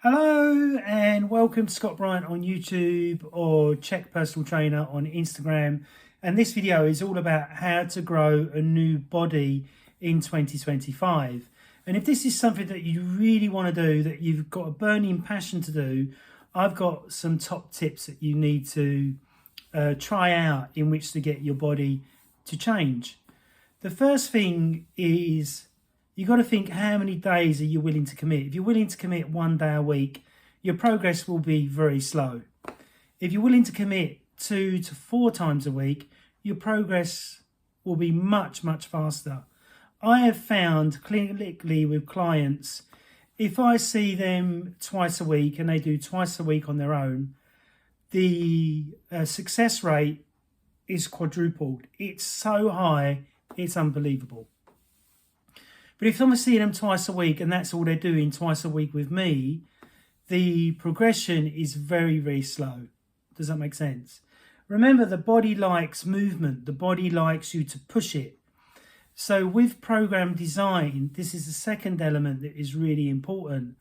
Hello and welcome to Scott Bryant on YouTube or Check Personal Trainer on Instagram. And this video is all about how to grow a new body in 2025. And if this is something that you really want to do, that you've got a burning passion to do, I've got some top tips that you need to try out in which to get your body to change. The first thing is you've got to think, how many days are you willing to commit? If you're willing to commit 1 day a week, your progress will be very slow. If you're willing to commit 2 to 4 times a week, your progress will be much faster. I have found clinically with clients, if I see them twice a week and they do twice a week on their own, the success rate is quadrupled. It's so high, it's unbelievable. But if I'm seeing them twice a week and that's all they're doing twice a week with me, the progression is very slow. Does that make sense? Remember, the body likes movement. The body likes you to push it. So with program design, this is the second element that is really important.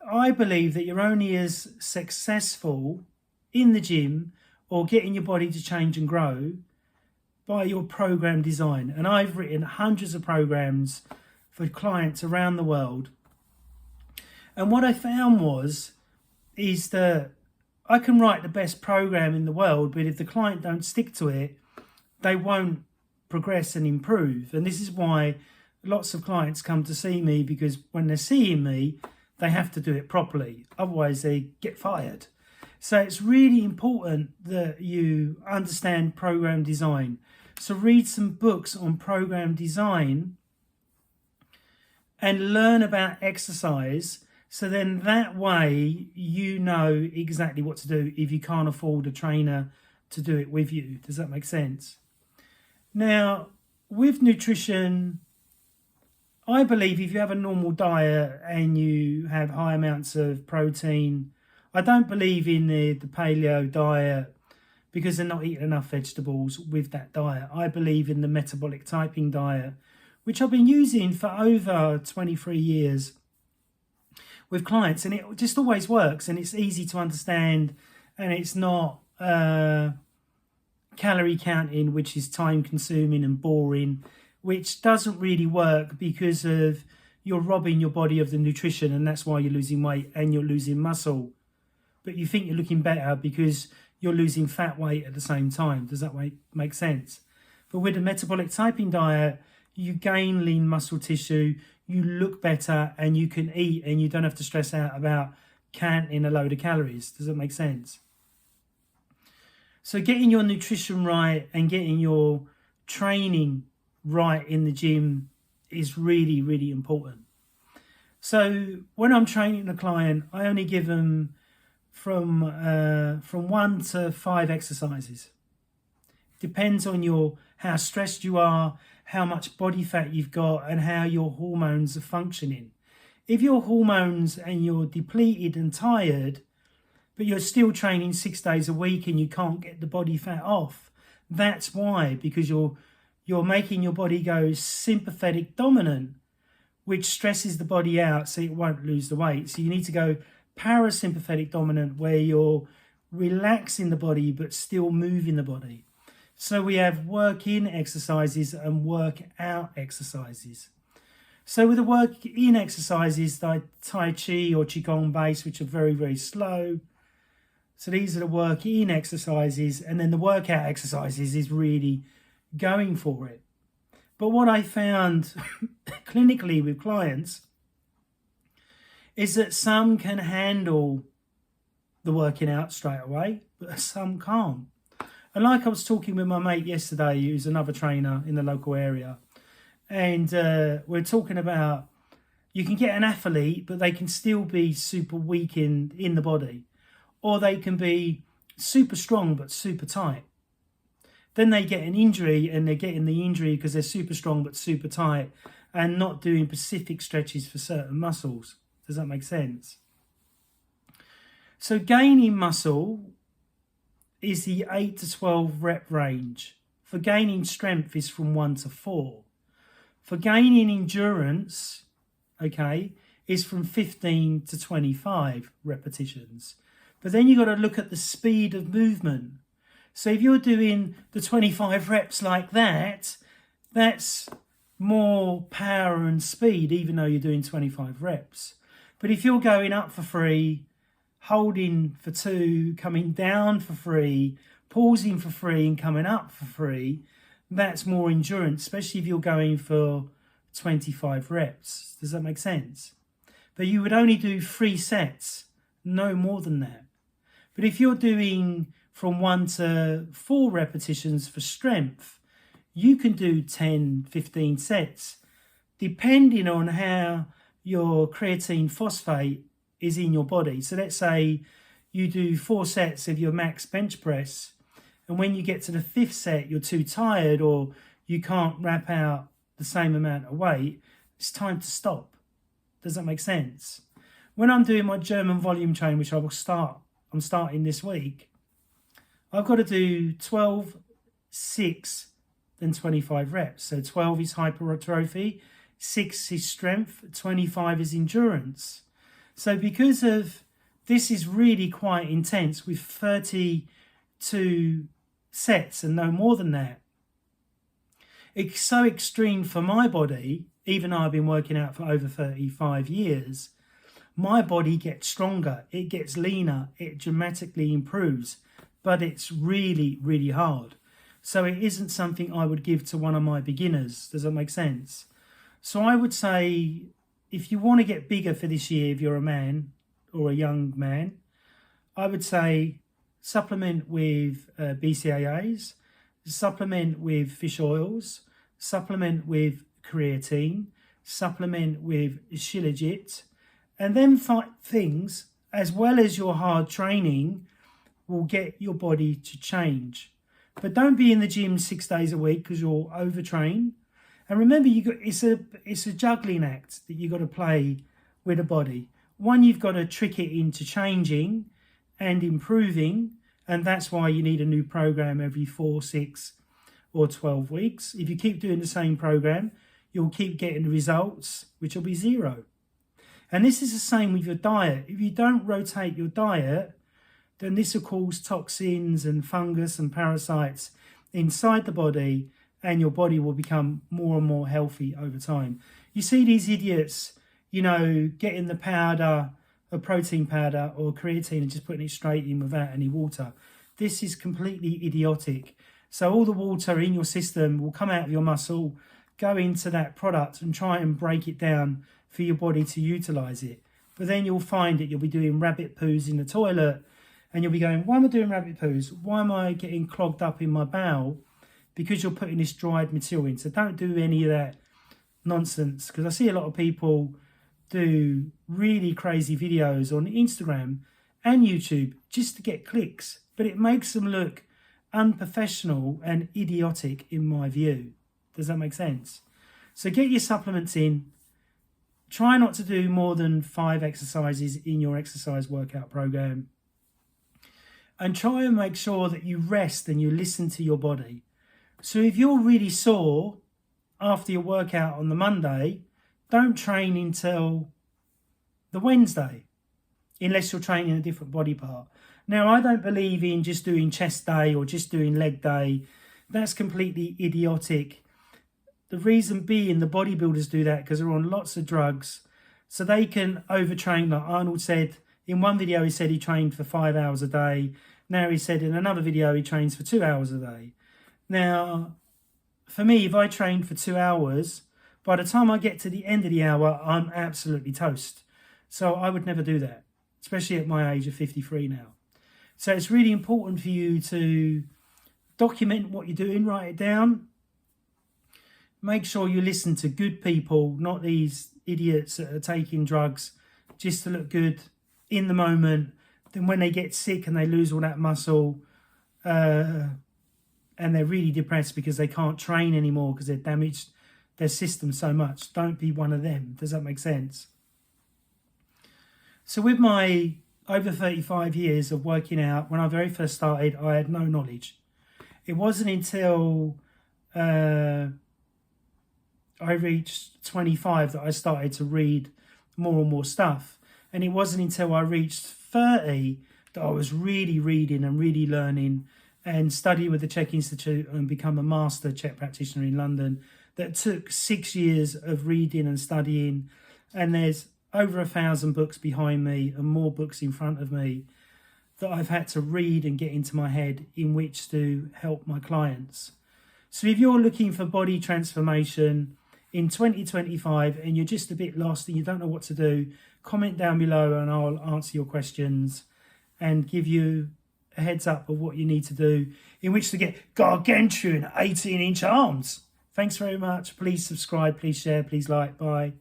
I believe that you're only as successful in the gym or getting your body to change and grow by your program design. And I've written hundreds of programs for clients around the world. And what I found is that I can write the best program in the world, but if the client don't stick to it, they won't progress and improve. And this is why lots of clients come to see me, because when they're seeing me, they have to do it properly. Otherwise they get fired. So it's really important that you understand program design. So read some books on program design and learn about exercise, so then that way you know exactly what to do if you can't afford a trainer to do it with you. Does that make sense? Now, with nutrition, I believe if you have a normal diet and you have high amounts of protein, I don't believe in the paleo diet because they're not eating enough vegetables with that diet. I believe in the metabolic typing diet, which I've been using for over 23 years with clients, and it just always works, and it's easy to understand, and it's not calorie counting, which is time consuming and boring, which doesn't really work because of you're robbing your body of the nutrition, and that's why you're losing weight and you're losing muscle. But you think you're looking better because you're losing fat weight at the same time. Does that make sense? But with a metabolic typing diet, you gain lean muscle tissue, you look better, and you can eat, and you don't have to stress out about counting a load of calories. Does that make sense? So getting your nutrition right and getting your training right in the gym is really important. So when I'm training a client, I only give them from 1 to 5 exercises. Depends on how stressed you are, how much body fat you've got, and how your hormones are functioning. If your hormones and you're depleted and tired, but you're still training 6 days a week and you can't get the body fat off, that's why, because you're making your body go sympathetic dominant, which stresses the body out so it won't lose the weight. So you need to go parasympathetic dominant, where you're relaxing the body but still moving the body. So we have work-in exercises and work-out exercises. So with the work-in exercises like Tai Chi or Qigong base, which are very slow. So these are the work-in exercises, and then the workout exercises is really going for it. But what I found clinically with clients is that some can handle the working out straight away, but some can't. And like I was talking with my mate yesterday, who's another trainer in the local area, and we're talking about you can get an athlete, but they can still be super weak in the body, or they can be super strong but super tight. Then they get an injury, and they're getting the injury because they're super strong but super tight and not doing specific stretches for certain muscles. Does that make sense? So gaining muscle is the 8 to 12 rep range. For gaining strength is from 1 to 4. For gaining endurance, okay, is from 15 to 25 repetitions. But then you've got to look at the speed of movement. So if you're doing the 25 reps like that, that's more power and speed, even though you're doing 25 reps. But if you're going up for 3, holding for 2, coming down for 3, pausing for 3 and coming up for 3, that's more endurance, especially if you're going for 25 reps. Does that make sense? But you would only do 3 sets, no more than that. But if you're doing from 1 to 4 repetitions for strength, you can do 10, 15 sets, depending on how your creatine phosphate is in your body. So let's say you do 4 sets of your max bench press, and when you get to the 5th set, you're too tired or you can't wrap out the same amount of weight, it's time to stop. Does that make sense? When I'm doing my German volume train, which I'm starting this week, I've got to do 12, 6, then 25 reps. So 12 is hypertrophy, 6 is strength, 25 is endurance. So because of this is really quite intense with 32 sets and no more than that. It's so extreme for my body, even though I've been working out for over 35 years, my body gets stronger, it gets leaner, it dramatically improves, but it's really, really hard. So it isn't something I would give to one of my beginners. Does that make sense? So I would say, if you want to get bigger for this year, if you're a man or a young man, I would say supplement with BCAAs, supplement with fish oils, supplement with creatine, supplement with Shilajit, and then things, as well as your hard training, will get your body to change. But don't be in the gym 6 days a week because you'll overtrain. And remember, it's a juggling act that you've got to play with the body. One, you've got to trick it into changing and improving, and that's why you need a new program every 4, 6 or 12 weeks. If you keep doing the same program, you'll keep getting the results, which will be 0. And this is the same with your diet. If you don't rotate your diet, then this will cause toxins and fungus and parasites inside the body, and your body will become more and more healthy over time. You see these idiots, getting the powder, a protein powder or creatine and just putting it straight in without any water. This is completely idiotic. So all the water in your system will come out of your muscle, go into that product and try and break it down for your body to utilize it. But then you'll find that you'll be doing rabbit poos in the toilet, and you'll be going, why am I doing rabbit poos? Why am I getting clogged up in my bowel? Because you're putting this dried material in. So don't do any of that nonsense, because I see a lot of people do really crazy videos on Instagram and YouTube just to get clicks, but it makes them look unprofessional and idiotic in my view. Does that make sense? So get your supplements in. Try not to do more than 5 exercises in your exercise workout program. And try and make sure that you rest and you listen to your body. So if you're really sore after your workout on the Monday, don't train until the Wednesday, unless you're training a different body part. Now, I don't believe in just doing chest day or just doing leg day. That's completely idiotic. The reason being the bodybuilders do that because they're on lots of drugs, so they can overtrain. Like Arnold said in one video, he said he trained for 5 hours a day. Now he said in another video he trains for 2 hours a day. Now, for me, if I train for 2 hours, by the time I get to the end of the hour, I'm absolutely toast. So I would never do that, especially at my age of 53 now. So it's really important for you to document what you're doing, write it down. Make sure you listen to good people, not these idiots that are taking drugs just to look good in the moment. Then when they get sick and they lose all that muscle, and they're really depressed because they can't train anymore because they've damaged their system so much. Don't be one of them. Does that make sense? So with my over 35 years of working out, when I very first started, I had no knowledge. It wasn't until I reached 25 that I started to read more and more stuff. And it wasn't until I reached 30 that I was really reading and really learning and studying with the Czech Institute and become a master Czech practitioner in London. That took 6 years of reading and studying. And there's over 1,000 books behind me and more books in front of me that I've had to read and get into my head in which to help my clients. So if you're looking for body transformation in 2025 and you're just a bit lost and you don't know what to do, comment down below and I'll answer your questions and give you a heads up of what you need to do in which to get gargantuan 18-inch arms. Thanks very much. Please subscribe, please share, please like. Bye.